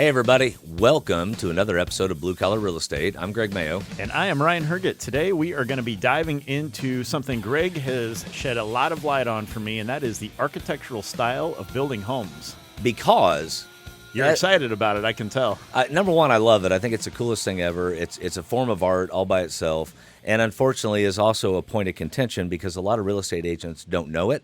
Hey, everybody. Welcome to another episode of Blue Collar Real Estate. I'm Greg Mayo. And I am Ryan Herget. Today we are going to be diving into something Greg has shed a lot of light on for me, and that is the architectural style of building homes. Because You're excited about it, I can tell. Number one, I love it. I think it's the coolest thing ever. It's a form of art all by itself, and unfortunately is also a point of contention because a lot of real estate agents don't know it,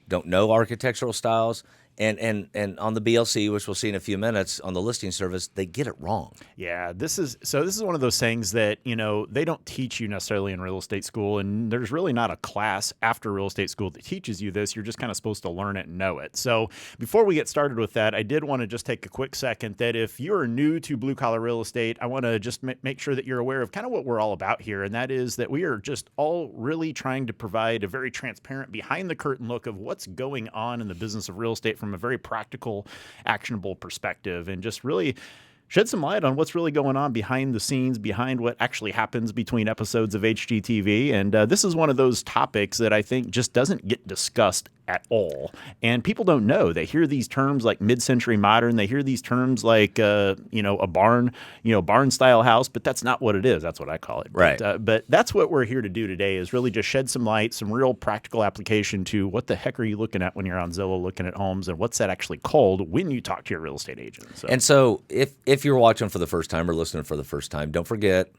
don't know architectural styles. And on the BLC, which we'll see in a few minutes, on the listing service, they get it wrong. Yeah, this is one of those things that, they don't teach you necessarily in real estate school, and there's really not a class after real estate school that teaches you this. You're just kind of supposed to learn it and know it. So before we get started with that, I did want to just take a quick second that if you're new to blue collar real estate, I want to just make sure that you're aware of kind of what we're all about here, and that is that we are just all really trying to provide a very transparent, behind the curtain look of what's going on in the business of real estate from a very practical, actionable perspective, and just really shed some light on what's really going on behind the scenes, behind what actually happens between episodes of HGTV. And this is one of those topics that I think just doesn't get discussed at all. And people don't know. They hear these terms like mid-century modern. They hear these terms like, a barn, barn-style house, but that's not what it is. That's what I call it. Right. But that's what we're here to do today is really just shed some light, some real practical application to what the heck are you looking at when you're on Zillow looking at homes, and what's that actually called when you talk to your real estate agent. And so if you're watching for the first time or listening for the first time, don't forget,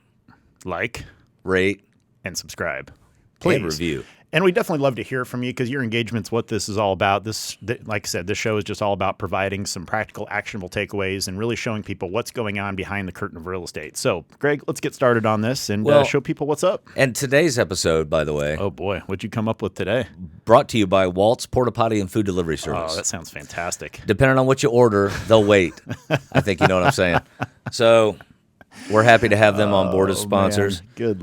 like, rate, and subscribe. Please. And review. And we definitely love to hear from you because your engagement's what this is all about. Like I said, this show is just all about providing some practical, actionable takeaways and really showing people what's going on behind the curtain of real estate. So, Greg, let's get started on this and show people what's up. And today's episode, by the way. Oh, boy. What'd you come up with today? Brought to you by Walt's Porta Potty and Food Delivery Service. Oh, that sounds fantastic. Depending on what you order, they'll wait. I think you know what I'm saying. So we're happy to have them on board as sponsors. Man. Good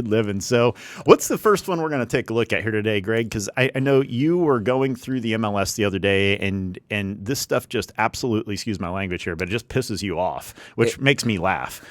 living. So what's the first one we're going to take a look at here today, Greg? Because I know you were going through the MLS the other day, and this stuff just absolutely, excuse my language here, but it just pisses you off, which makes me laugh.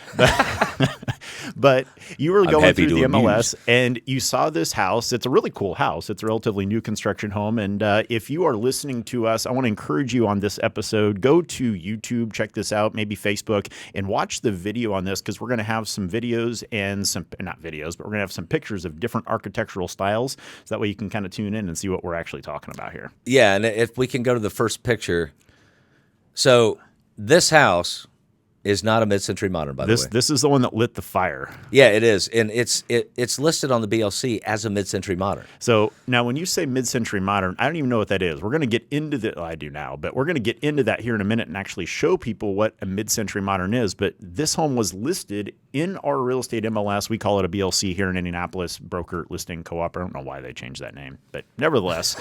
But you were going through the MLS, and you saw this house. It's a really cool house. It's a relatively new construction home. And if you are listening to us, I want to encourage you on this episode, go to YouTube, check this out, maybe Facebook, and watch the video on this because we're going to have some videos and not videos, but we're going to have some pictures of different architectural styles. So that way you can kind of tune in and see what we're actually talking about here. Yeah, and if we can go to the first picture. So this house is not a mid-century modern, by the way. This is the one that lit the fire. Yeah, it is. And it's listed on the BLC as a mid-century modern. So now when you say mid-century modern, I don't even know what that is. We're going to get into that. Well, I do now, but we're going to get into that here in a minute and actually show people what a mid-century modern is. But this home was listed in our real estate MLS. We call it a BLC here in Indianapolis, Broker Listing Co-op. I don't know why they changed that name, but nevertheless,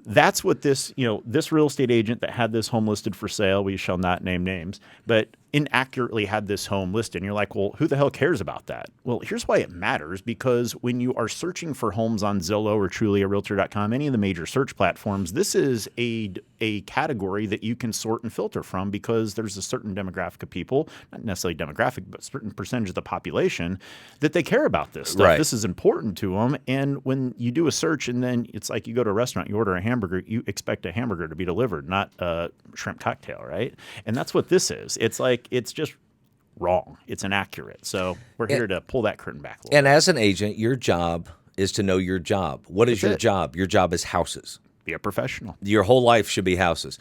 that's what this real estate agent that had this home listed for sale, we shall not name names, but inaccurately had this home listed. And you're like, well, who the hell cares about that? Well, here's why it matters, because when you are searching for homes on Zillow or TrulyARealtor.com, any of the major search platforms, this is a category that you can sort and filter from because there's a certain demographic of people, not necessarily demographic, but a certain percentage of the population that they care about this stuff. Right. This is important to them. And when you do a search and then it's like you go to a restaurant, you order a hamburger, you expect a hamburger to be delivered, not a shrimp cocktail, right? And that's what this is. It's like, it's just wrong. It's inaccurate. So we're here to pull that curtain back a little bit. As an agent, your job is to know your job. What is your job? Your job is houses. Be a professional. Your whole life should be houses.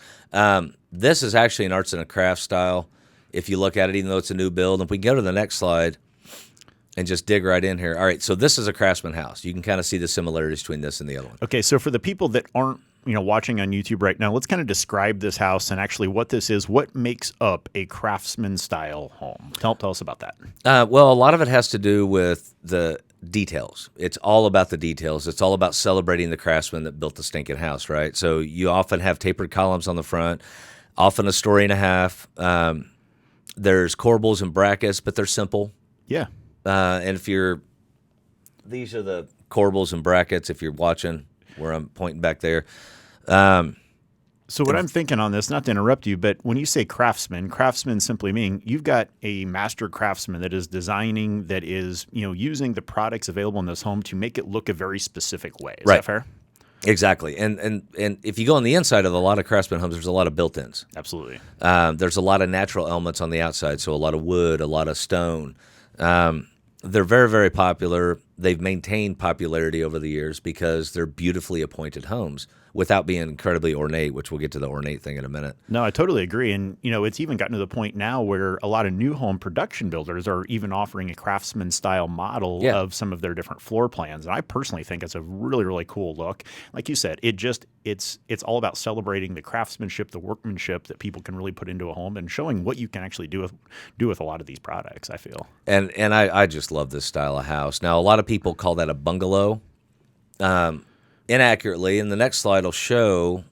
This is actually an arts and a crafts style. If you look at it, even though it's a new build. If we go to the next slide and just dig right in here. All right, so this is a Craftsman house. You can kind of see the similarities between this and the other one. Okay, so for the people that aren't watching on YouTube right now, let's kind of describe this house and actually what this is. What makes up a Craftsman style home? Tell us about that. Well, a lot of it has to do with the details. It's all about the details. It's all about celebrating the craftsman that built the stinking house, right? So you often have tapered columns on the front, often a story and a half. There's corbels and brackets, but they're simple. Yeah. And these are the corbels and brackets if you're watching where I'm pointing back there. So what I'm thinking on this, not to interrupt you, but when you say craftsman simply meaning you've got a master craftsman that is designing, that is, using the products available in this home to make it look a very specific way. Is that fair? Exactly. And if you go on the inside of a lot of Craftsman homes, there's a lot of built-ins. Absolutely. There's a lot of natural elements on the outside, so a lot of wood, a lot of stone. They're very, very popular. They've maintained popularity over the years because they're beautifully appointed homes without being incredibly ornate, which we'll get to the ornate thing in a minute. No, I totally agree. And, it's even gotten to the point now where a lot of new home production builders are even offering a Craftsman style model of some of their different floor plans. And I personally think it's a really, really cool look. Like you said, it's all about celebrating the craftsmanship, the workmanship that people can really put into a home and showing what you can actually do with a lot of these products, I feel. And I just love this style of house. Now, a lot of people call that a bungalow. Inaccurately, and the next slide will show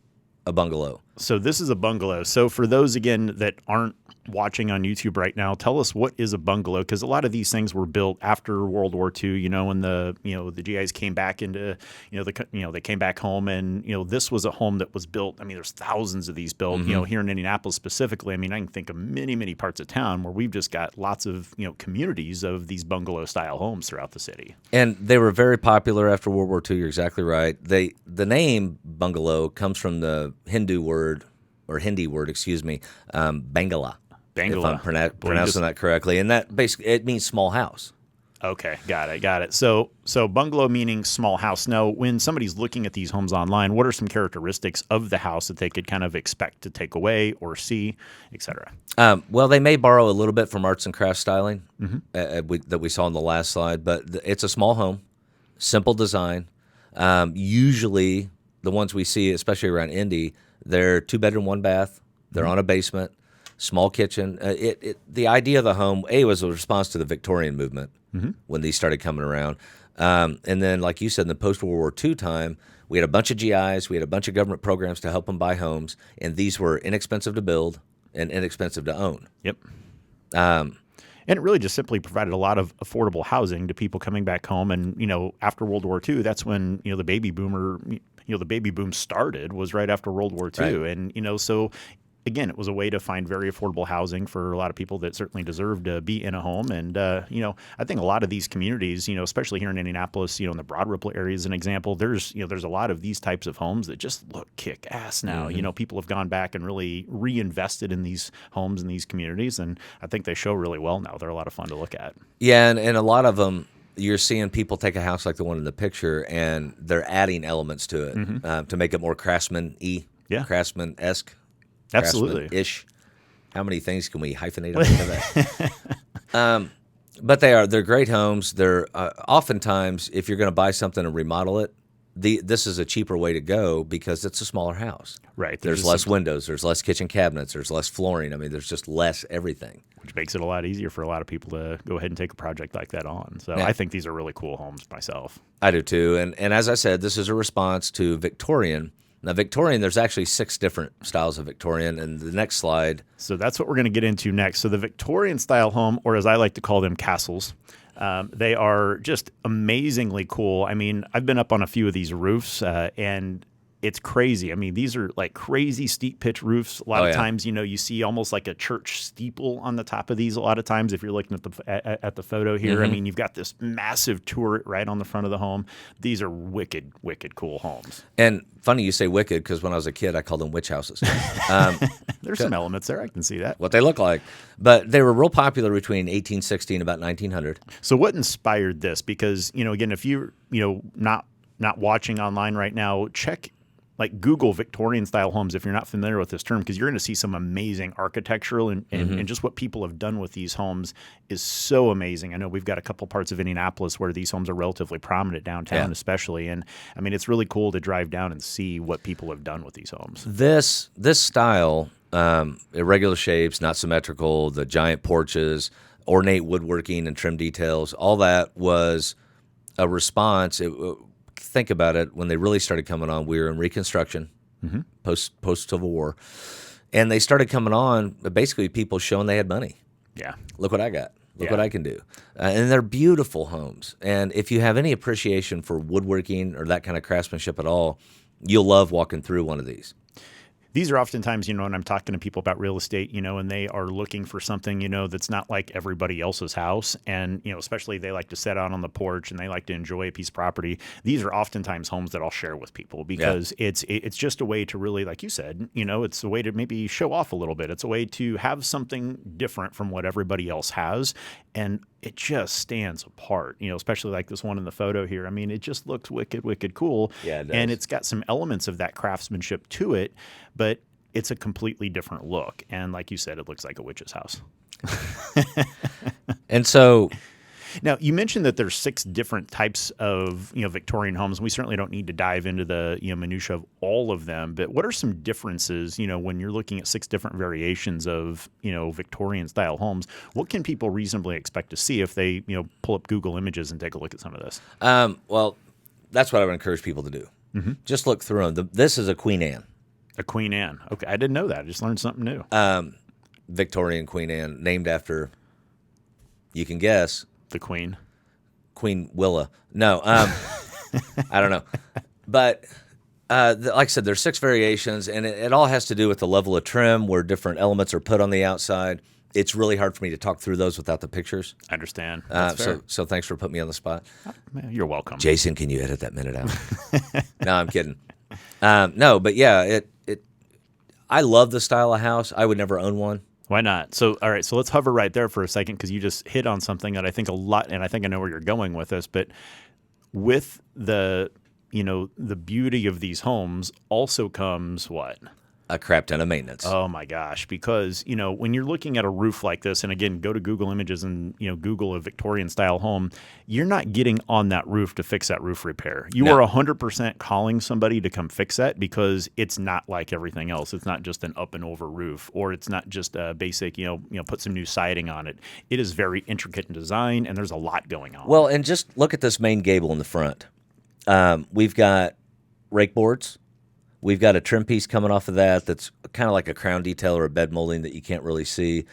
a bungalow. So this is a bungalow. So for those, again, that aren't watching on YouTube right now, tell us what is a bungalow, because a lot of these things were built after World War II, when the GIs came back into, they came back home, and, this was a home that was built. I mean, there's thousands of these built, here in Indianapolis specifically. I mean, I can think of many, many parts of town where we've just got lots of, communities of these bungalow style homes throughout the city. And they were very popular after World War II. You're exactly right. The name bungalow comes from the Hindi word, Bangala. If I'm pronouncing that correctly. And that basically, it means small house. Okay, got it. So bungalow meaning small house. Now, when somebody's looking at these homes online, what are some characteristics of the house that they could kind of expect to take away or see, et cetera? Well, they may borrow a little bit from arts and crafts styling that we saw in the last slide, but it's a small home, simple design. Usually, the ones we see, especially around Indy, they're 2-bedroom, 1-bath. They're on a basement. Small kitchen. The idea of the home, was a response to the Victorian movement when these started coming around. And then, like you said, in the post-World War II time, we had a bunch of GIs, we had a bunch of government programs to help them buy homes, and these were inexpensive to build and inexpensive to own. Yep. And it really just simply provided a lot of affordable housing to people coming back home. And, after World War II, that's when, the baby boom started, was right after World War II. Right. And, so again, it was a way to find very affordable housing for a lot of people that certainly deserve to be in a home. And, I think a lot of these communities, especially here in Indianapolis, in the Broad Ripple area as an example, there's a lot of these types of homes that just look kick ass now. People have gone back and really reinvested in these homes and these communities. And I think they show really well now. They're a lot of fun to look at. Yeah. And a lot of them, you're seeing people take a house like the one in the picture and they're adding elements to it to make it more Craftsman-y, Craftsman-esque. Absolutely-ish. How many things can we hyphenate into that? But they're great homes. They're oftentimes, if you're going to buy something and remodel it, this is a cheaper way to go because it's a smaller house. Right. There's less windows. There's less kitchen cabinets. There's less flooring. I mean, there's just less everything. Which makes it a lot easier for a lot of people to go ahead and take a project like that on. So I think these are really cool homes myself. I do too. And as I said, this is a response to Victorian. Now, Victorian, there's actually 6 different styles of Victorian, and the next slide. So that's what we're going to get into next. So the Victorian-style home, or as I like to call them, castles, they are just amazingly cool. I mean, I've been up on a few of these roofs, and it's crazy. I mean, these are like crazy steep pitch roofs. A lot of times, you see almost like a church steeple on the top of these. A lot of times, if you're looking at the photo here, I mean, you've got this massive turret right on the front of the home. These are wicked, wicked cool homes. And funny you say wicked because when I was a kid, I called them witch houses. There's some elements there. I can see that. What they look like. But they were real popular between 1860 and about 1900. So what inspired this? Because, again, if you're, not watching online right now, Google Victorian style homes if you're not familiar with this term, because you're going to see some amazing architectural and just what people have done with these homes is so amazing. I know we've got a couple parts of Indianapolis where these homes are relatively prominent downtown, especially. And I mean, it's really cool to drive down and see what people have done with these homes. This style, irregular shapes, not symmetrical, the giant porches, ornate woodworking and trim details, all that was a response. Think about it, when they really started coming on, we were in Reconstruction, post-Civil War, and they started coming on, basically people showing they had money. Yeah. Look what I got. Look what I can do. And they're beautiful homes. And if you have any appreciation for woodworking or that kind of craftsmanship at all, you'll love walking through one of these. These are oftentimes, when I'm talking to people about real estate, and they are looking for something, that's not like everybody else's house. And, especially they like to sit out on the porch and they like to enjoy a piece of property. These are oftentimes homes that I'll share with people because it's just a way to really, like you said, it's a way to maybe show off a little bit. It's a way to have something different from what everybody else has. And it just stands apart, especially like this one in the photo here. I mean, it just looks wicked, wicked cool. Yeah, it does. And it's got some elements of that craftsmanship to it, but it's a completely different look. And like you said, it looks like a witch's house. And so now you mentioned that there's 6 different types of, Victorian homes. We certainly don't need to dive into the, minutia of all of them, but what are some differences, when you're looking at 6 different variations of, Victorian style homes? What can people reasonably expect to see if they, pull up Google Images and take a look at some of this? Well, that's what I would encourage people to do. Mm-hmm. Just look through them. This is a Queen Anne. A Queen Anne. Okay, I didn't know that. I just learned something new. Victorian Queen Anne, named after, you can guess, the Queen. Queen Willa. No, I don't know. But like I said, there's 6 variations, and it all has to do with the level of trim, where different elements are put on the outside. It's really hard for me to talk through those without the pictures. I understand. So thanks for putting me on the spot. You're welcome. Jason, can you edit that minute out? No, I'm kidding. No, but yeah, I love the style of house. I would never own one. Why not? So, all right. So let's hover right there for a second because you just hit on something that I think a lot, and I think I know where you're going with this. But with the beauty of these homes also comes what? A crap ton of maintenance. Oh my gosh. Because, when you're looking at a roof like this, and again, go to Google Images and, Google a Victorian style home, you're not getting on that roof to fix that roof repair. You are 100% calling somebody to come fix that because it's not like everything else. It's not just an up and over roof, or it's not just a basic, put some new siding on it. It is very intricate in design, and there's a lot going on. Well, and just look at this main gable in the front. We've got rake boards. We've got a trim piece coming off of that's kind of like a crown detail or a bed molding that you can't really see.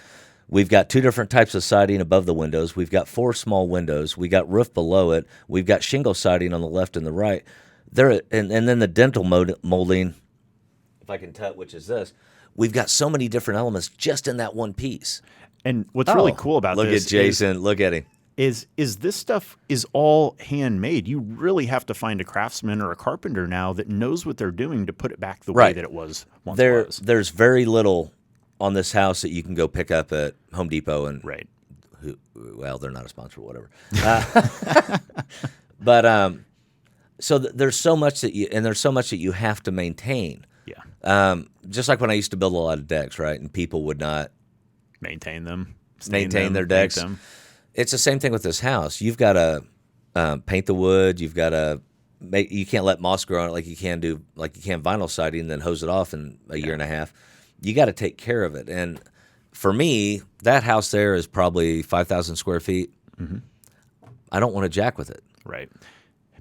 We've got 2 different types of siding above the windows. We've got 4 small windows. We got roof below it. We've got shingle siding on the left and the right. And then the dental molding, if I can tell, which is this. We've got so many different elements just in that one piece. And what's really cool about this look at Jason. Look at him. Is this stuff is all handmade. You really have to find a craftsman or a carpenter now that knows what they're doing to put it back the way that it was once was. There's very little on this house that you can go pick up at Home Depot and well, they're not a sponsor or whatever. But so there's so much that you have to maintain. Yeah. Just like when I used to build a lot of decks, right? And people would not maintain them, their decks. It's the same thing with this house. You've got to paint the wood. You've got to you can't let moss grow on it like you can vinyl siding and then hose it off in a year and a half. You got to take care of it. And for me, that house there is probably 5,000 square feet. Mm-hmm. I don't want to jack with it. Right.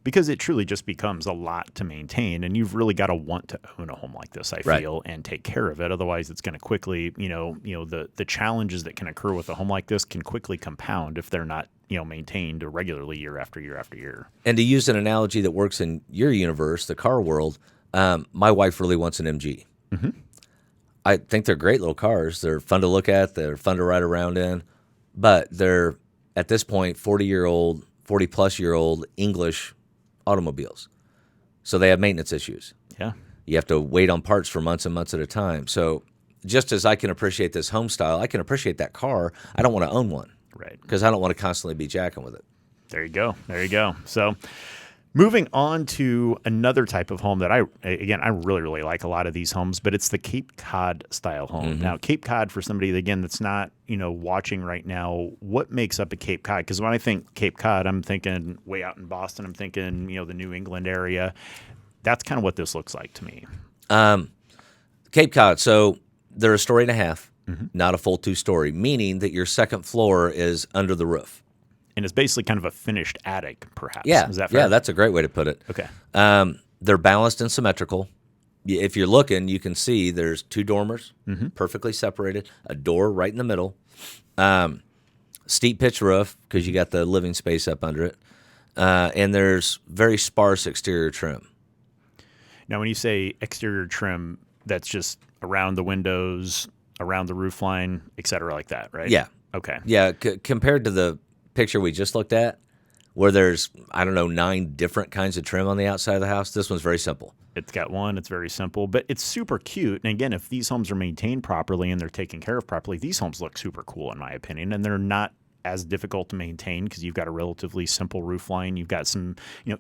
Because it truly just becomes a lot to maintain, and you've really got to want to own a home like this, I feel, and take care of it. Otherwise, it's going to quickly, the challenges that can occur with a home like this can quickly compound if they're not, maintained regularly year after year after year. And to use an analogy that works in your universe, the car world, my wife really wants an MG. Mm-hmm. I think they're great little cars. They're fun to look at. They're fun to ride around in. But they're, at this point, 40-plus-year-old English automobiles. So they have maintenance issues. Yeah. You have to wait on parts for months and months at a time. So just as I can appreciate this home style, I can appreciate that car. I don't want to own one. Right. Because I don't want to constantly be jacking with it. There you go. So moving on to another type of home that I really, really like a lot of these homes, but it's the Cape Cod style home. Mm-hmm. Now, Cape Cod, for somebody, again, that's not, watching right now, what makes up a Cape Cod? Because when I think Cape Cod, I'm thinking way out in Boston. I'm thinking, the New England area. That's kind of what this looks like to me. Cape Cod, so they're a story and a half, not a full 2-story, meaning that your second floor is under the roof. And it's basically kind of a finished attic, perhaps. Yeah. Is that fair? Yeah, that's a great way to put it. Okay. They're balanced and symmetrical. If you're looking, you can see there's 2 dormers, perfectly separated, a door right in the middle, steep pitch roof because you got the living space up under it, and there's very sparse exterior trim. Now, when you say exterior trim, that's just around the windows, around the roof line, et cetera, like that, right? Yeah. Okay. Yeah, compared to the picture we just looked at, where there's, I don't know, 9 different kinds of trim on the outside of the house, this one's very simple. It's got one. It's very simple, but it's super cute. And again, if these homes are maintained properly and they're taken care of properly, these homes look super cool, in my opinion. And they're not as difficult to maintain because you've got a relatively simple roof line. You've got some,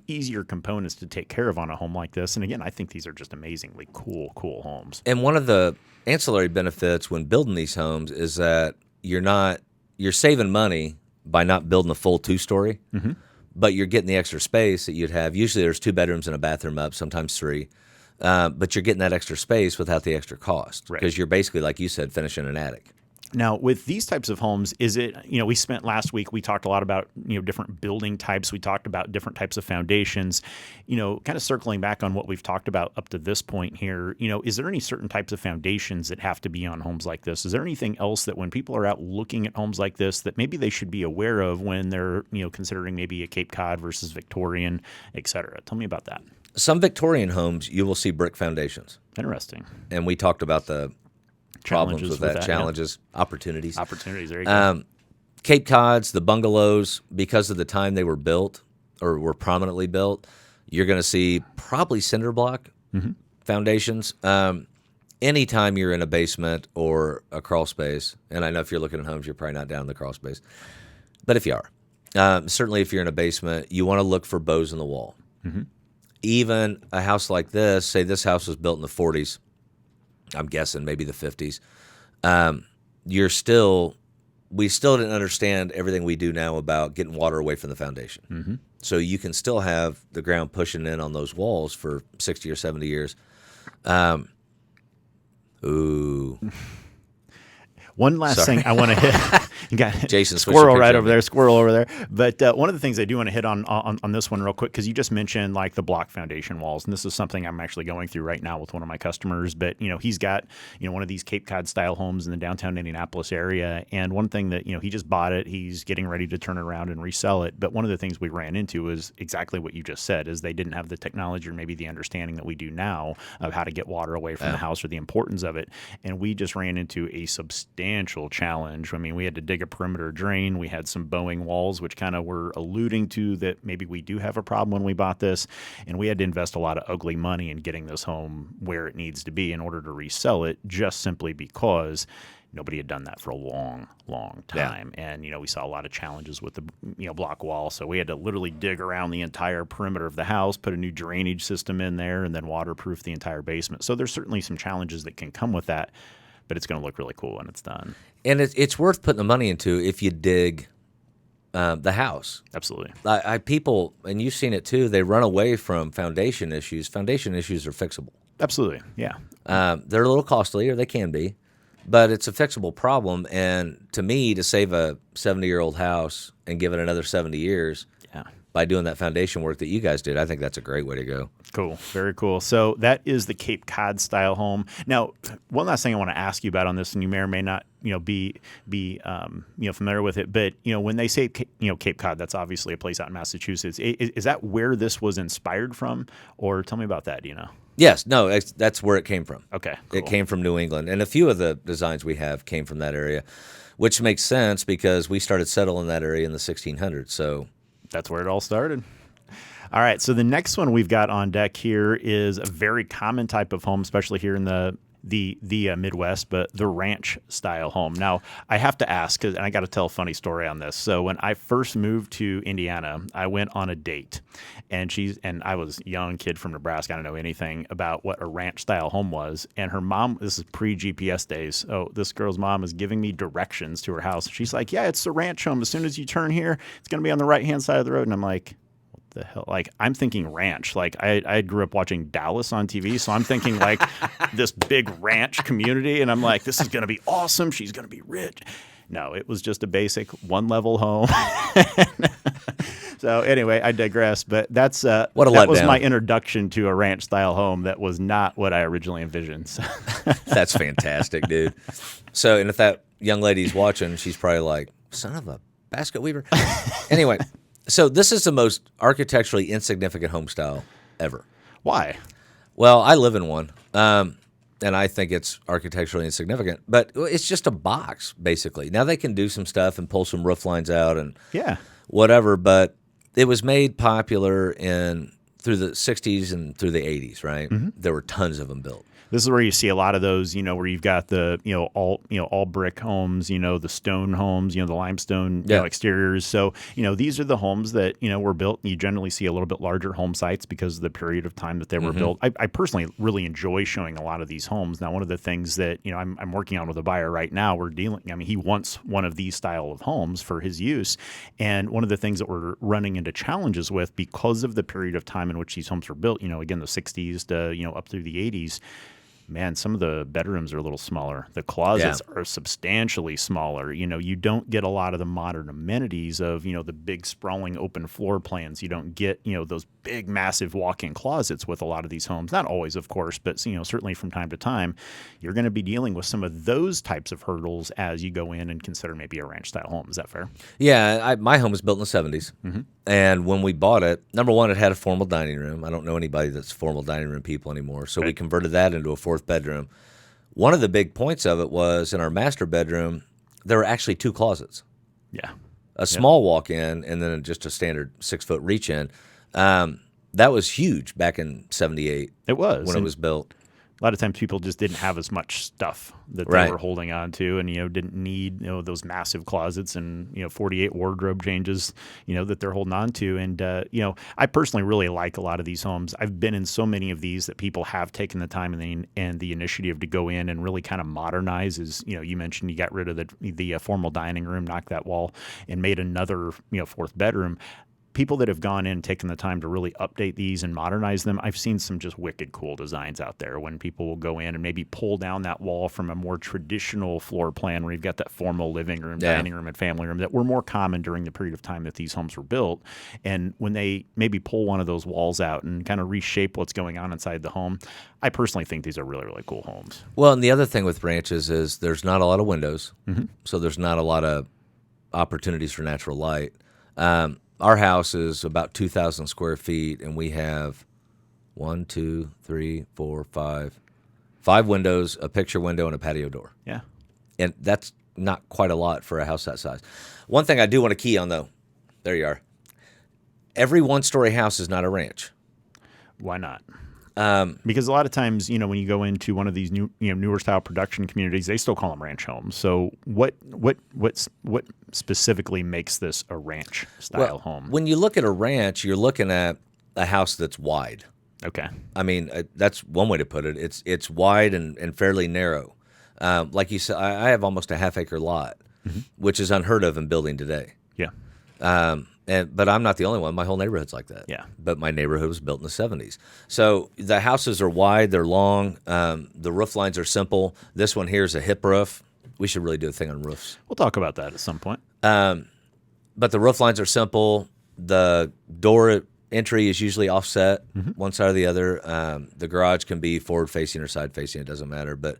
easier components to take care of on a home like this. And again, I think these are just amazingly cool homes. And one of the ancillary benefits when building these homes is that you're saving money by not building a full 2-story. Mm-hmm. But you're getting the extra space that you'd have. Usually there's 2 bedrooms and a bathroom up, sometimes 3. But you're getting that extra space without the extra cost because you're basically, like you said, finishing an attic. Now, with these types of homes, is it, we spent last week, we talked a lot about, different building types. We talked about different types of foundations, kind of circling back on what we've talked about up to this point here, is there any certain types of foundations that have to be on homes like this? Is there anything else that when people are out looking at homes like this that maybe they should be aware of when they're, considering maybe a Cape Cod versus Victorian, et cetera? Tell me about that. Some Victorian homes, you will see brick foundations. Interesting. And we talked about the problems Challenges with that, challenges, opportunities. Opportunities, there you go. Cape Cods, the bungalows, because of the time they were built or were prominently built, you're going to see probably cinder block foundations. Anytime you're in a basement or a crawl space, and I know if you're looking at homes, you're probably not down in the crawl space, but if you are, certainly if you're in a basement, you want to look for bows in the wall. Mm-hmm. Even a house like this, say this house was built in the 40s, I'm guessing maybe the 50s. We still didn't understand everything we do now about getting water away from the foundation. Mm-hmm. So you can still have the ground pushing in on those walls for 60 or 70 years. One last thing I want to hit. You got Jason, squirrel right over there, squirrel over there. But one of the things I do want to hit on this one real quick, because you just mentioned like the block foundation walls, and this is something I'm actually going through right now with one of my customers. But he's got one of these Cape Cod style homes in the downtown Indianapolis area, and one thing that he just bought it, he's getting ready to turn it around and resell it. But one of the things we ran into is exactly what you just said: is they didn't have the technology or maybe the understanding that we do now of how to get water away from the house or the importance of it. And we just ran into a substantial challenge. I mean, we had to dig a perimeter drain. We had some bowing walls, which kind of were alluding to that maybe we do have a problem when we bought this. And we had to invest a lot of ugly money in getting this home where it needs to be in order to resell it, just simply because nobody had done that for a long time. Yeah. And, we saw a lot of challenges with the, block wall. So we had to literally dig around the entire perimeter of the house, put a new drainage system in there, and then waterproof the entire basement. So there's certainly some challenges that can come with that, but it's going to look really cool when it's done. And it's worth putting the money into if you dig the house. Absolutely. People, and you've seen it too, they run away from foundation issues. Foundation issues are fixable. Absolutely, yeah. They're a little costly, or they can be, but it's a fixable problem. And to me, to save a 70-year-old house and give it another 70 years by doing that foundation work that you guys did, I think that's a great way to go. Cool. Very cool. So that is the Cape Cod style home. Now, one last thing I want to ask you about on this, and you may or may not, be familiar with it, but when they say Cape Cod, that's obviously a place out in Massachusetts. Is that where this was inspired from, or tell me about that? Do you know? Yes. No. That's where it came from. Okay. Cool. It came from New England, and a few of the designs we have came from that area, which makes sense because we started settling that area in the 1600s. So that's where it all started. All right, so the next one we've got on deck here is a very common type of home, especially here in the Midwest, but the ranch style home. Now, I have to ask, and I got to tell a funny story on this. So when I first moved to Indiana, I went on a date, and I was a young kid from Nebraska. I don't know anything about what a ranch style home was. And her mom, this is pre-GPS days, so this girl's mom is giving me directions to her house. She's like, yeah, it's the ranch home. As soon as you turn here, it's going to be on the right-hand side of the road. And I'm like, the hell? Like, I'm thinking ranch. Like, I grew up watching Dallas on TV, so I'm thinking like this big ranch community, and I'm like, this is going to be awesome. She's going to be rich. No, it was just a basic one-level home. So anyway, I digress. But that was my introduction to a ranch-style home. That was not what I originally envisioned. So. That's fantastic, dude. So, and if that young lady's watching, she's probably like, son of a basket weaver. Anyway. So this is the most architecturally insignificant home style ever. Why? Well, I live in one. and I think it's architecturally insignificant. But it's just a box, basically. Now they can do some stuff and pull some roof lines out and whatever, but it was made popular through the 60s and through the 80s, right? There were tons of them built. This is where you see a lot of those, where you've got the, all brick homes, the stone homes, the limestone exteriors. So, these are the homes that, were built. You generally see a little bit larger home sites because of the period of time that they were built. I personally really enjoy showing a lot of these homes. Now, one of the things that, I'm working on with a buyer right now, he wants one of these style of homes for his use. And one of the things that we're running into challenges with because of the period of time in which these homes were built, again, the 60s to, up through the 80s, man, some of the bedrooms are a little smaller. The closets are substantially smaller. You don't get a lot of the modern amenities of, the big sprawling open floor plans. You don't get, those big, massive walk-in closets with a lot of these homes. Not always, of course, but, certainly from time to time, you're going to be dealing with some of those types of hurdles as you go in and consider maybe a ranch-style home. Is that fair? Yeah, my home was built in the 70s. And when we bought it, number one, it had a formal dining room. I don't know anybody that's formal dining room people anymore. So we converted that into a fourth bedroom. One of the big points of it was in our master bedroom, there were actually 2 closets. Yeah. A small walk-in and then just a standard 6-foot reach-in. That was huge back in 78. It was. When it was built. A lot of times people just didn't have as much stuff that they were holding on to and, didn't need, those massive closets and, 48 wardrobe changes, that they're holding on to. And, I personally really like a lot of these homes. I've been in so many of these that people have taken the time and the initiative to go in and really kind of modernize. As, you mentioned, you got rid of the formal dining room, knocked that wall and made another, fourth bedroom. People that have gone in and taken the time to really update these and modernize them, I've seen some just wicked cool designs out there when people will go in and maybe pull down that wall from a more traditional floor plan where you've got that formal living room, dining room, and family room that were more common during the period of time that these homes were built. And when they maybe pull one of those walls out and kind of reshape what's going on inside the home, I personally think these are really, really cool homes. Well, and the other thing with ranches is there's not a lot of windows, so there's not a lot of opportunities for natural light. Our house is about 2,000 square feet, and we have 5 windows, a picture window, and a patio door. Yeah. And that's not quite a lot for a house that size. One thing I do want to key on, though, there you are. Every one-story house is not a ranch. Why not? Because a lot of times, when you go into one of these newer style production communities, they still call them ranch homes. So what specifically makes this a ranch style home? When you look at a ranch, you're looking at a house that's wide. Okay. I mean, that's one way to put it. It's wide and fairly narrow. Like you said, I have almost a half-acre lot, which is unheard of in building today. Yeah. But I'm not the only one. My whole neighborhood's like that. Yeah. But my neighborhood was built in the 70s. So the houses are wide, they're long, the roof lines are simple. This one here is a hip roof. We should really do a thing on roofs. We'll talk about that at some point. But the roof lines are simple. The door entry is usually offset one side or the other. The garage can be forward-facing or side-facing. It doesn't matter. But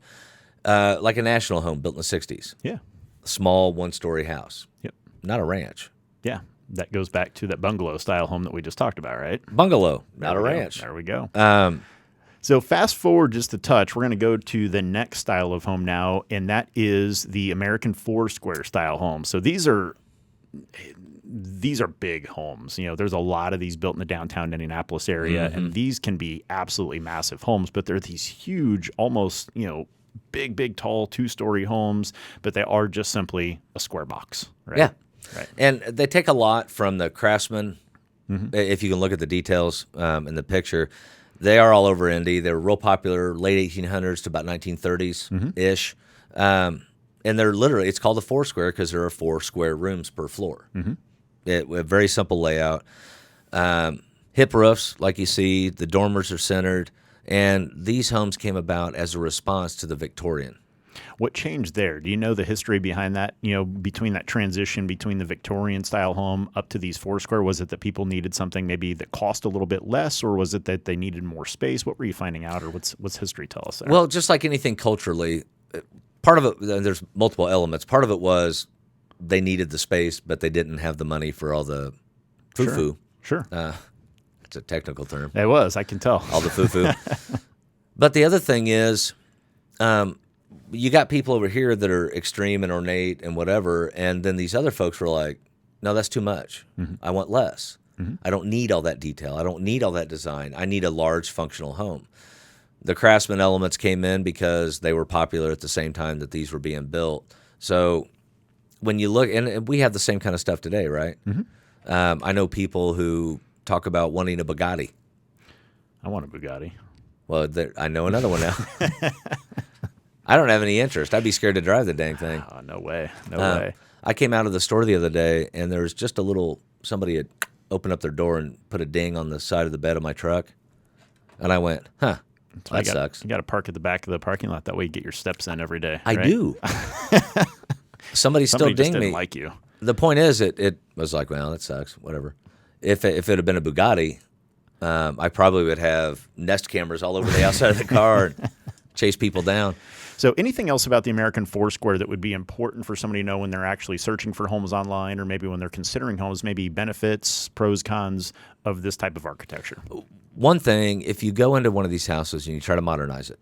like a national home built in the 60s. Yeah. Small one-story house. Yep. Not a ranch. Yeah. That goes back to that bungalow style home that we just talked about, right? Bungalow, not a ranch. There we go. So fast forward just a touch, we're going to go to the next style of home now, and that is the American FourSquare style home. So these are big homes. There's a lot of these built in the downtown Indianapolis area, and these can be absolutely massive homes, but they're these huge, almost, big, tall, 2-story homes, but they are just simply a square box, right? Yeah. Right. And they take a lot from the Craftsman. If you can look at the details in the picture, they are all over Indy. They were real popular late 1800s to about 1930s-ish. And they're literally, it's called a FourSquare because there are 4 square rooms per floor. A very simple layout. Hip roofs, like you see. The dormers are centered. And these homes came about as a response to the Victorian. What changed there? Do you know the history behind that, between that transition between the Victorian style home up to these FourSquare? Was it that people needed something maybe that cost a little bit less, or was it that they needed more space? What were you finding out, or what's history tell us there? Well, just like anything culturally, part of it, there's multiple elements. Part of it was they needed the space, but they didn't have the money for all the foo-foo. Sure. It's a technical term. It was, I can tell. All the foo-foo. But the other thing is, You got people over here that are extreme and ornate and whatever, and then these other folks were like, no, that's too much. I want less. I don't need all that detail. I don't need all that design. I need a large functional home. The Craftsman elements came in because they were popular at the same time that these were being built. So when you look, and we have the same kind of stuff today, right? I know people who talk about wanting a Bugatti. I want a Bugatti. Well, I know another one now. I don't have any interest. I'd be scared to drive the dang thing. Oh, no way. No way. I came out of the store the other day, and there was just somebody had opened up their door and put a ding on the side of the bed of my truck. And I went, that sucks. You got to park at the back of the parking lot. That way you get your steps in every day. I right? do. Somebody still just dinged didn't me. like you. The point is, it was like, well, that sucks. Whatever. If it had been a Bugatti, I probably would have Nest cameras all over the outside of the car and chase people down. So anything else about the American FourSquare that would be important for somebody to know when they're actually searching for homes online, or maybe when they're considering homes, maybe benefits, pros, cons of this type of architecture? One thing, if you go into one of these houses and you try to modernize it,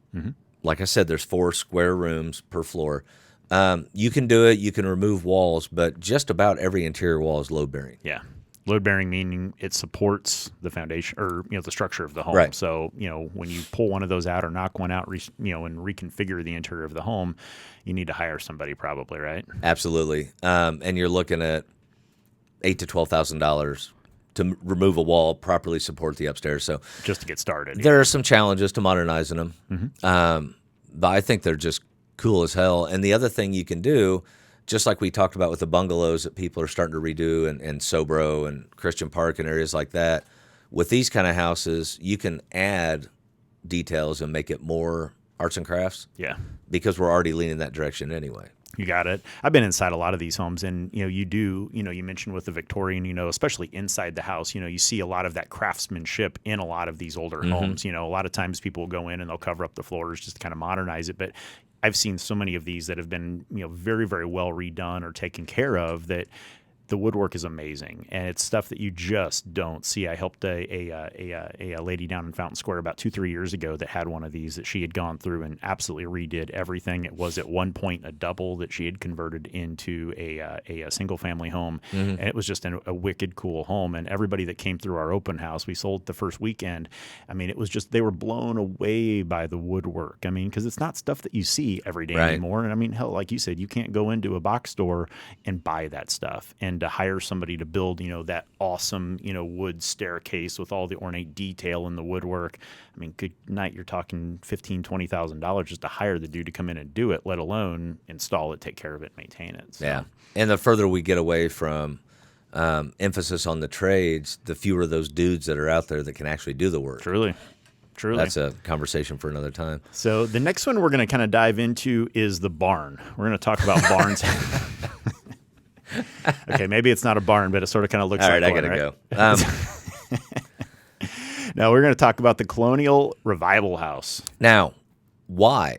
like I said, there's 4 square rooms per floor. You can do it. You can remove walls, but just about every interior wall is load bearing. Yeah. Load bearing meaning it supports the foundation or the structure of the home. Right. So when you pull one of those out or knock one out, and reconfigure the interior of the home, you need to hire somebody probably, right? Absolutely. And you're looking at $8,000 to $12,000 to remove a wall, properly support the upstairs. So just to get started, there are some challenges to modernizing them, but I think they're just cool as hell. And the other thing you can do, just like we talked about with the bungalows that people are starting to redo and Sobro and Christian Park and areas like that, with these kind of houses, you can add details and make it more arts and crafts. Yeah. Because we're already leaning that direction anyway. You got it. I've been inside a lot of these homes, and you mentioned with the Victorian, especially inside the house, you see a lot of that craftsmanship in a lot of these older homes. A lot of times people will go in and they'll cover up the floors just to kind of modernize it, but I've seen so many of these that have been, very, very well redone or taken care of that the woodwork is amazing, and it's stuff that you just don't see. I helped a lady down in Fountain Square about 2-3 years ago that had one of these that she had gone through and absolutely redid everything. It was at one point a double that she had converted into a single family home, and it was just a wicked cool home. And everybody that came through our open house, we sold the first weekend. I mean, it was just they were blown away by the woodwork. I mean, because it's not stuff that you see every day anymore. And I mean, hell, like you said, you can't go into a box store and buy that stuff. And to hire somebody to build, that awesome, wood staircase with all the ornate detail in the woodwork. I mean, good night, you're talking $15,000, $20,000 just to hire the dude to come in and do it, let alone install it, take care of it, maintain it. So. Yeah. And the further we get away from emphasis on the trades, the fewer of those dudes that are out there that can actually do the work. Truly. That's a conversation for another time. So the next one we're going to kind of dive into is the barn. We're going to talk about barns. Okay, maybe it's not a barn, but it sort of kind of looks like one. All right, I got to go. Now, we're going to talk about the Colonial Revival House. Now, why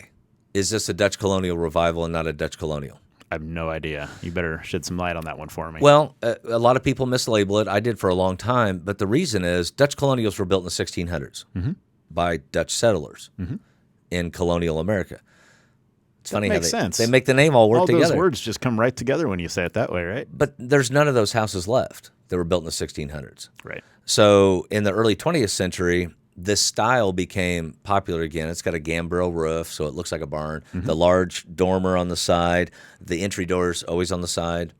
is this a Dutch Colonial Revival and not a Dutch Colonial? I have no idea. You better shed some light on that one for me. Well, a lot of people mislabel it. I did for a long time, but the reason is Dutch Colonials were built in the 1600s by Dutch settlers in colonial America. It's funny how they make the name all work together. All those words just come right together when you say it that way, right? But there's none of those houses left that were built in the 1600s. Right. So in the early 20th century, this style became popular again. It's got a gambrel roof, so it looks like a barn. The large dormer on the side. The entry doors always on the side.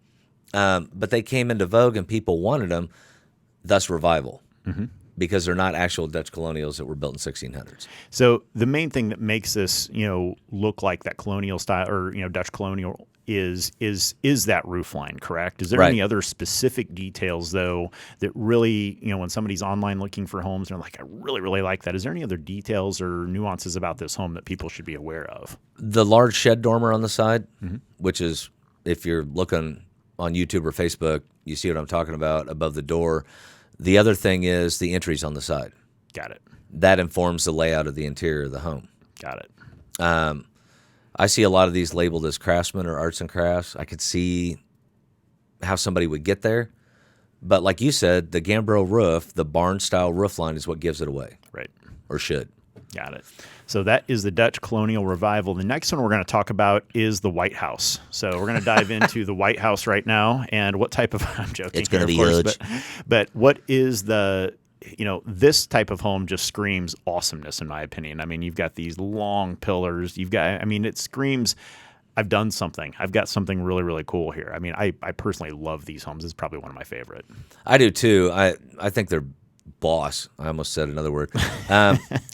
But they came into vogue and people wanted them, thus revival. Because they're not actual Dutch colonials that were built in 1600s. So the main thing that makes this, look like that colonial style or, Dutch colonial is that roof line, correct? Is there any other specific details, though, that really, when somebody's online looking for homes, they're like, I really, really like that. Is there any other details or nuances about this home that people should be aware of? The large shed dormer on the side, which is, if you're looking on YouTube or Facebook, you see what I'm talking about above the door. The other thing is the entries on the side. Got it. That informs the layout of the interior of the home. Got it. I see a lot of these labeled as Craftsman or arts and crafts. I could see how somebody would get there. But like you said, the gambrel roof, the barn-style roof line is what gives it away. Right. Or should. Got it. So that is the Dutch Colonial Revival. The next one we're going to talk about is the White House. So we're going to dive into the White House right now and what type of, I'm joking. It's going to be course, huge. but what is the, this type of home just screams awesomeness, in my opinion. I mean, you've got these long pillars. It screams, I've done something. I've got something really, really cool here. I mean, I personally love these homes. It's probably one of my favorite. I do too. I think they're boss. I almost said another word.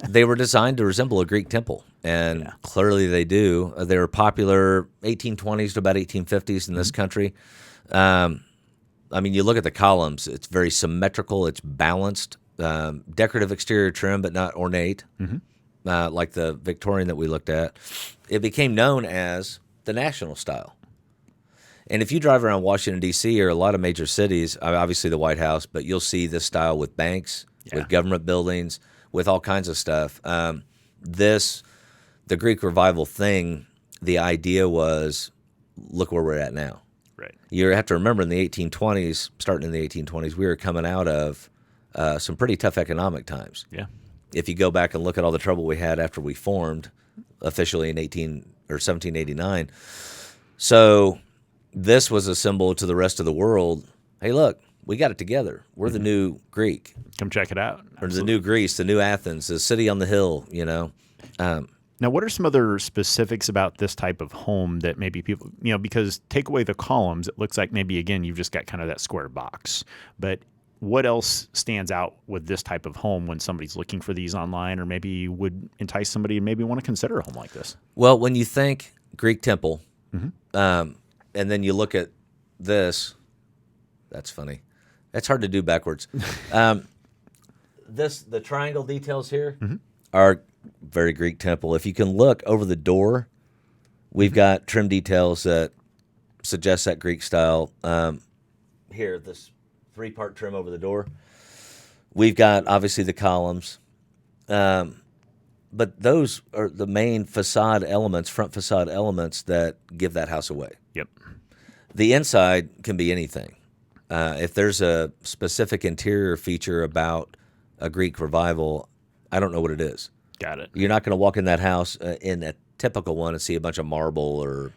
They were designed to resemble a Greek temple, and clearly they do. They were popular 1820s to about 1850s in this country. You look at the columns. It's very symmetrical. It's balanced. Decorative exterior trim, but not ornate, like the Victorian that we looked at. It became known as the national style. And if you drive around Washington, D.C. or a lot of major cities, obviously the White House, but you'll see this style with banks, with government buildings, with all kinds of stuff. The Greek Revival thing, the idea was, look where we're at now. Right. You have to remember in the 1820s, starting in the 1820s, we were coming out of some pretty tough economic times. Yeah. If you go back and look at all the trouble we had after we formed officially in 1789. So this was a symbol to the rest of the world. Hey, look, we got it together. We're the new Greek. Come check it out. Or the new Greece, the new Athens, the city on the hill, Now, what are some other specifics about this type of home that maybe people, because take away the columns, it looks like maybe, again, you've just got kind of that square box. But what else stands out with this type of home when somebody's looking for these online, or maybe would entice somebody and maybe want to consider a home like this? Well, when you think Greek temple, and then you look at this, that's funny. That's hard to do backwards. The triangle details here are very Greek temple. If you can look over the door, we've got trim details that suggest that Greek style. Here, this 3-part trim over the door. We've got, obviously, the columns. But those are the main front facade elements that give that house away. Yep. The inside can be anything. If there's a specific interior feature about a Greek Revival, I don't know what it is. Got it. You're not going to walk in that house in a typical one and see a bunch of marble or...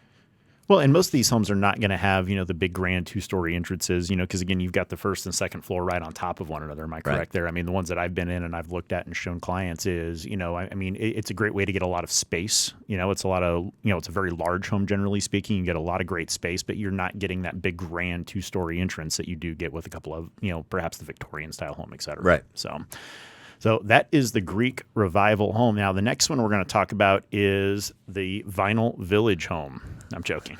Well, and most of these homes are not going to have, the big grand 2-story entrances, because, again, you've got the first and second floor right on top of one another. Am I correct there? I mean, the ones that I've been in and I've looked at and shown clients is, it's a great way to get a lot of space. It's a lot of, it's a very large home, generally speaking. You get a lot of great space, but you're not getting that big grand 2-story entrance that you do get with a couple of, perhaps the Victorian style home, et cetera. Right. So that is the Greek Revival home. Now, the next one we're going to talk about is the Vinyl Village home. I'm joking.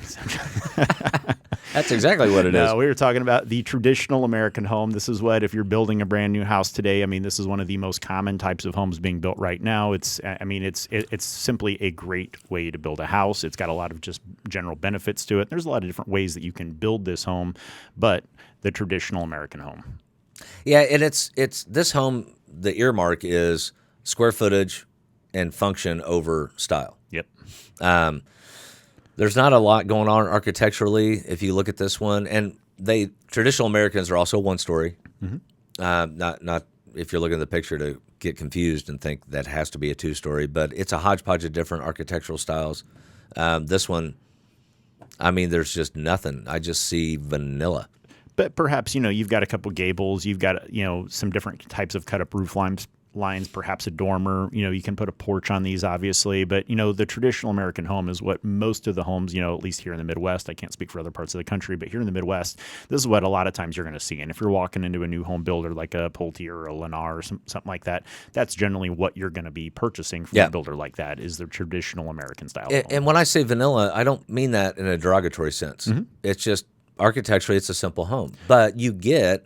That's exactly what it is. No, we were talking about the traditional American home. This is what, if you're building a brand new house today, this is one of the most common types of homes being built right now. It's simply a great way to build a house. It's got a lot of just general benefits to it. There's a lot of different ways that you can build this home, but the traditional American home. Yeah, and it's this home, the earmark is square footage and function over style. Yep. There's not a lot going on architecturally if you look at this one, and traditional Americans are also 1-story. Not if you're looking at the picture to get confused and think that has to be a 2-story, but it's a hodgepodge of different architectural styles. This one, there's just nothing. I just see vanilla. But perhaps, you've got a couple gables, you've got, some different types of cut-up roof lines, perhaps a dormer. You can put a porch on these, obviously. But, the traditional American home is what most of the homes, at least here in the Midwest, I can't speak for other parts of the country, but here in the Midwest, this is what a lot of times you're going to see. And if you're walking into a new home builder like a Pulte or a Lennar or something like that, that's generally what you're going to be purchasing from a builder like that, is the traditional American style home. And when I say vanilla, I don't mean that in a derogatory sense. It's just architecturally, it's a simple home. But you get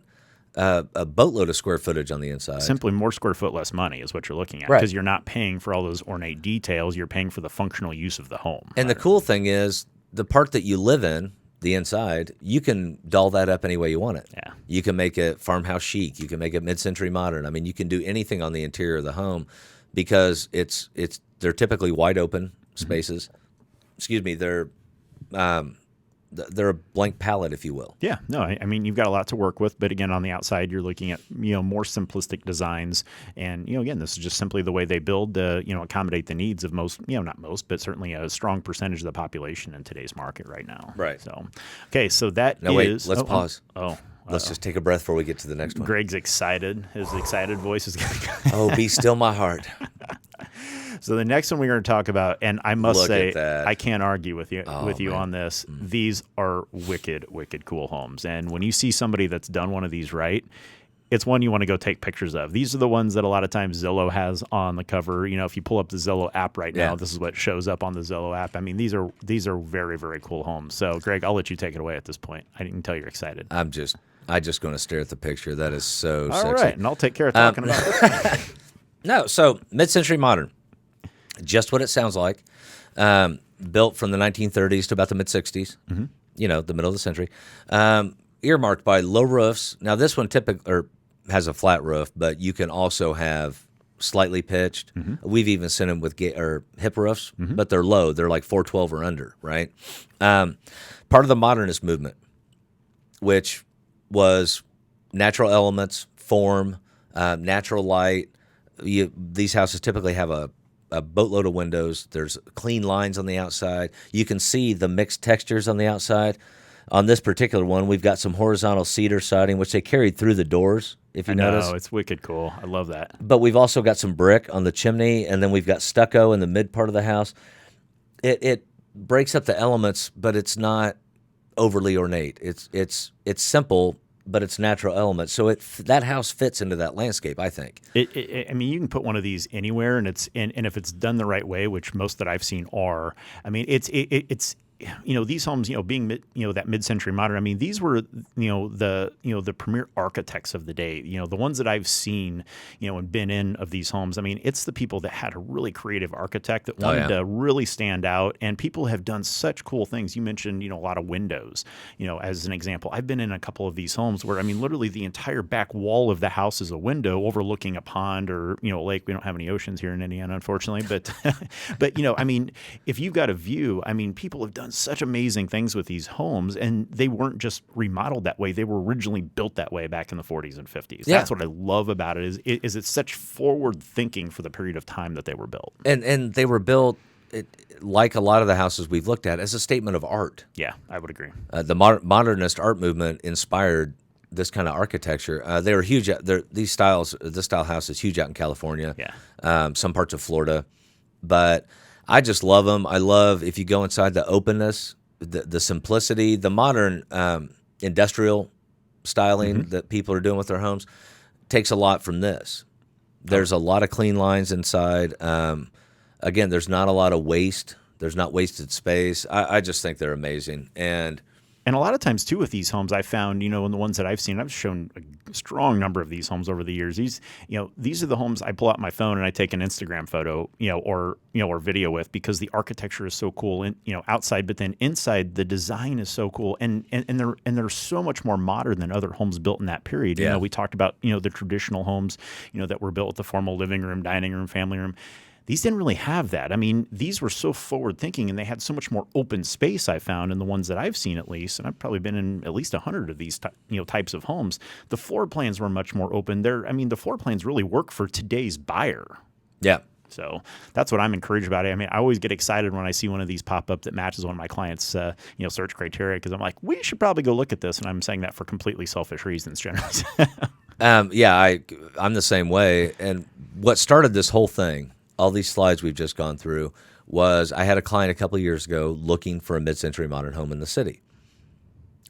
a boatload of square footage on the inside. Simply more square foot, less money is what you're looking at. Right. Because you're not paying for all those ornate details. You're paying for the functional use of the home. And the cool thing is, the part that you live in, the inside, you can doll that up any way you want it. Yeah. You can make it farmhouse chic. You can make it mid-century modern. You can do anything on the interior of the home because they're typically wide open spaces. Excuse me, they're they're a blank palette, if you will. Yeah, no, I mean, you've got a lot to work with, but again, on the outside, you're looking at, more simplistic designs. And, again, this is just simply the way they build to, accommodate the needs of most, not most, but certainly a strong percentage of the population in today's market right now. Right. So, okay, so that Now, wait, is. let's pause. Let's just take a breath before we get to the next one. Greg's excited. His excited voice is going to go. Oh, be still my heart. So the next one we're going to talk about, and I must Look say, at that. I can't argue with you man. on this. These are wicked, wicked cool homes. And when you see somebody that's done one of these right, it's one you want to go take pictures of. These are the ones that a lot of times Zillow has on the cover. If you pull up the Zillow app right now, this is what shows up on the Zillow app. I mean, these are very, very cool homes. So, Greg, I'll let you take it away at this point. I can tell you're excited. I'm just going to stare at the picture. That is so All sexy. right, and I'll take care of talking about this. No, so mid-century modern, just what it sounds like. Built from the 1930s to about the mid-60s, the middle of the century. Earmarked by low roofs. Now, this one has a flat roof, but you can also have slightly pitched. We've even seen them with hip roofs, but they're low. They're like 412 or under, right? Part of the modernist movement, which was natural elements, form, natural light. These houses typically have a boatload of windows. There's clean lines on the outside. You can see the mixed textures on the outside. On this particular one, we've got some horizontal cedar siding, which they carried through the doors, if you notice. It's wicked cool. I love that. But we've also got some brick on the chimney, and then we've got stucco in the mid part of the house. It breaks up the elements, but it's not overly ornate. It's simple, but it's natural elements. So that house fits into that landscape, I think. I mean, you can put one of these anywhere, and if it's done the right way, which most that I've seen are. I mean, it's these homes, being that mid-century modern. I mean, these were the premier architects of the day. The ones that I've seen, and been in of these homes. I mean, it's the people that had a really creative architect that wanted to really stand out. And people have done such cool things. You mentioned, a lot of windows. As an example, I've been in a couple of these homes where, I mean, literally the entire back wall of the house is a window overlooking a pond or a lake. We don't have any oceans here in Indiana, unfortunately, but I mean, if you've got a view, I mean, people have done such amazing things with these homes, and they weren't just remodeled that way. They were originally built that way back in the 40s and 50s. That's what I love about it is it's such forward thinking for the period of time that they were built. And they were built, like a lot of the houses we've looked at, as a statement of art. Yeah, I would agree. The modernist art movement inspired this kind of architecture. They were huge. This style house is huge out in California, some parts of Florida, but I just love them. I love, if you go inside, the openness, the simplicity, the modern industrial styling that people are doing with their homes takes a lot from this. There's a lot of clean lines inside. Again, there's not a lot of waste. There's not wasted space. I just think they're amazing. And a lot of times, too, with these homes, I found, in the ones that I've seen, I've shown a strong number of these homes over the years. These are the homes I pull out my phone and I take an Instagram photo, or video with, because the architecture is so cool, and outside, but then inside the design is so cool, and they're so much more modern than other homes built in that period. We talked about the traditional homes, that were built with the formal living room, dining room, family room. These didn't really have that. I mean, these were so forward-thinking, and they had so much more open space, I found, in the ones that I've seen at least, and I've probably been in at least 100 of these types of homes. The floor plans were much more open. The floor plans really work for today's buyer. Yeah. So that's what I'm encouraged about it. I mean, I always get excited when I see one of these pop up that matches one of my clients' search criteria, because I'm like, we should probably go look at this, and I'm saying that for completely selfish reasons generally. I'm the same way. And what started this whole thing, all these slides we've just gone through, was I had a client a couple of years ago looking for a mid-century modern home in the city.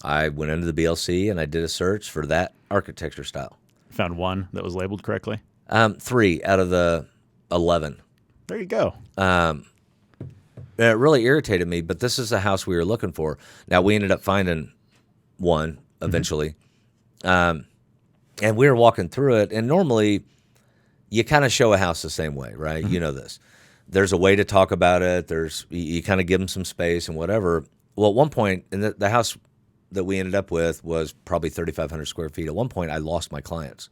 I went into the BLC and I did a search for that architecture style. Found one that was labeled correctly? 3 out of the 11. There you go. It really irritated me, but this is the house we were looking for. Now, we ended up finding one eventually. And we were walking through it, and normally you kind of show a house the same way, right? You know this. There's a way to talk about it. You kind of give them some space and whatever. Well, at one point, and the house that we ended up with was probably 3,500 square feet. At one point, I lost my clients.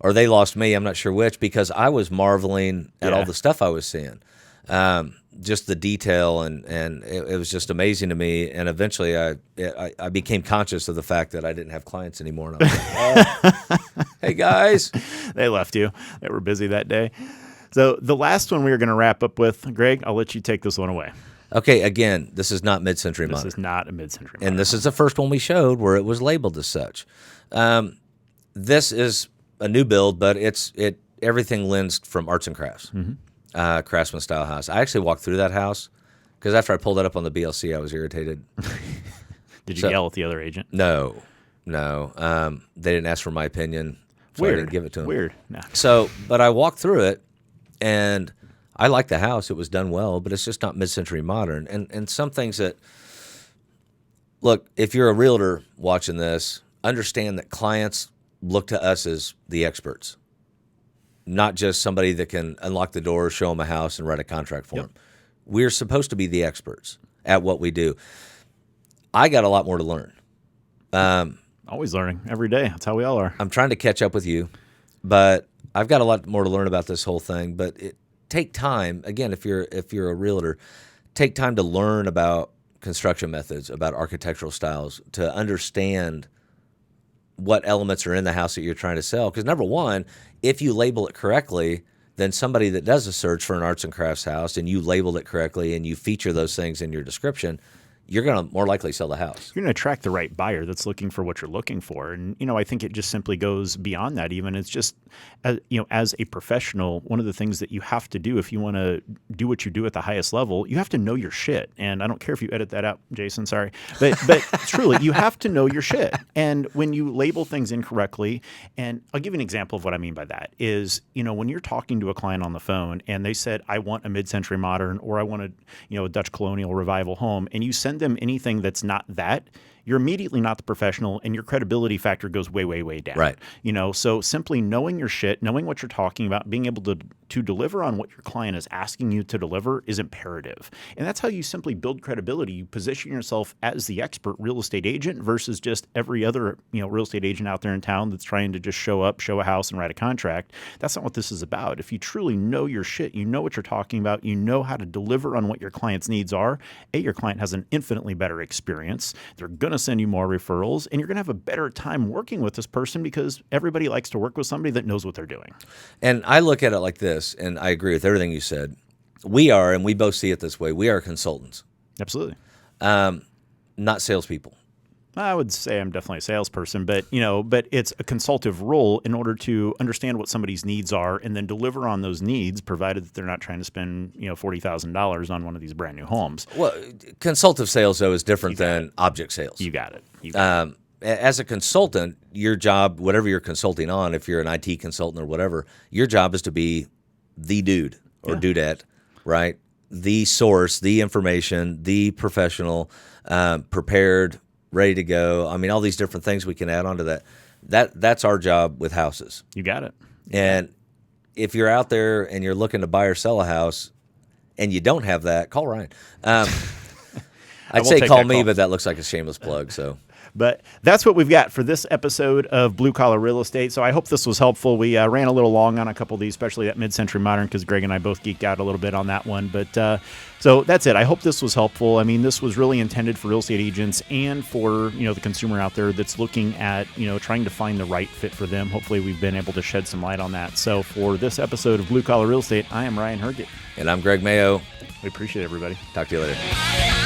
Or they lost me, I'm not sure which, because I was marveling at all the stuff I was seeing. Just the detail, and it was just amazing to me. And eventually I became conscious of the fact that I didn't have clients anymore. And I was like, oh, hey, guys. They left you. They were busy that day. So the last one we are going to wrap up with, Greg, I'll let you take this one away. Okay, again, this is not mid-century modern. This is not a mid-century modern. And this is the first one we showed where it was labeled as such. This is a new build, but everything lends from arts and crafts, Craftsman style house. I actually walked through that house because after I pulled it up on the BLC, I was irritated. Did you yell at the other agent? No. They didn't ask for my opinion, so Weird. I didn't give it to them. Weird. No. So, but I walked through it, and I like the house. It was done well, but it's just not mid-century modern. And some things that, look, if you're a realtor watching this, understand that clients look to us as the experts, not just somebody that can unlock the door, show them a house, and write a contract for them. We're supposed to be the experts at what we do. I got a lot more to learn. Always learning every day. That's how we all are. I'm trying to catch up with you, but I've got a lot more to learn about this whole thing. But take time. Again, if you're a realtor, take time to learn about construction methods, about architectural styles, to understand what elements are in the house that you're trying to sell. Because number one, if you label it correctly, then somebody that does a search for an arts and crafts house and you labeled it correctly and you feature those things in your description, you're going to more likely sell the house. You're going to attract the right buyer that's looking for what you're looking for. And, I think it just simply goes beyond that even. It's just, as a professional, one of the things that you have to do if you want to do what you do at the highest level, you have to know your shit. And I don't care if you edit that out, Jason, sorry. But truly, you have to know your shit. And when you label things incorrectly, and I'll give you an example of what I mean by that is, when you're talking to a client on the phone and they said, I want a mid-century modern or I want a Dutch Colonial revival home, and you send them anything that's not that, you're immediately not the professional and your credibility factor goes way, way, way down. Right. So simply knowing your shit, knowing what you're talking about, being able to deliver on what your client is asking you to deliver is imperative. And that's how you simply build credibility. You position yourself as the expert real estate agent versus just every other, real estate agent out there in town that's trying to just show up, show a house, and write a contract. That's not what this is about. If you truly know your shit, you know what you're talking about, you know how to deliver on what your client's needs are, your client has an infinitely better experience. They're going to send you more referrals, and you're going to have a better time working with this person because everybody likes to work with somebody that knows what they're doing. And I look at it like this, and I agree with everything you said. We are, and we both see it this way, we are consultants. Absolutely. Not salespeople. I would say I'm definitely a salesperson, but it's a consultative role in order to understand what somebody's needs are and then deliver on those needs, provided that they're not trying to spend $40,000 on one of these brand new homes. Well, consultative sales though is different than object sales. You got it. As a consultant, your job, whatever you're consulting on, if you're an IT consultant or whatever, your job is to be the dude or dudette, right? The source, the information, the professional, prepared, ready to go. I mean, all these different things we can add on to that. That's our job with houses. You got it. And if you're out there and you're looking to buy or sell a house and you don't have that, call Ryan. I'd say call me, but that looks like a shameless plug. So. But that's what we've got for this episode of Blue Collar Real Estate. So I hope this was helpful. We ran a little long on a couple of these, especially that mid-century modern, because Greg and I both geeked out a little bit on that one. But so that's it. I hope this was helpful. I mean, this was really intended for real estate agents and for the consumer out there that's looking at trying to find the right fit for them. Hopefully, we've been able to shed some light on that. So for this episode of Blue Collar Real Estate, I am Ryan Herget. And I'm Greg Mayo. We appreciate it, everybody. Talk to you later.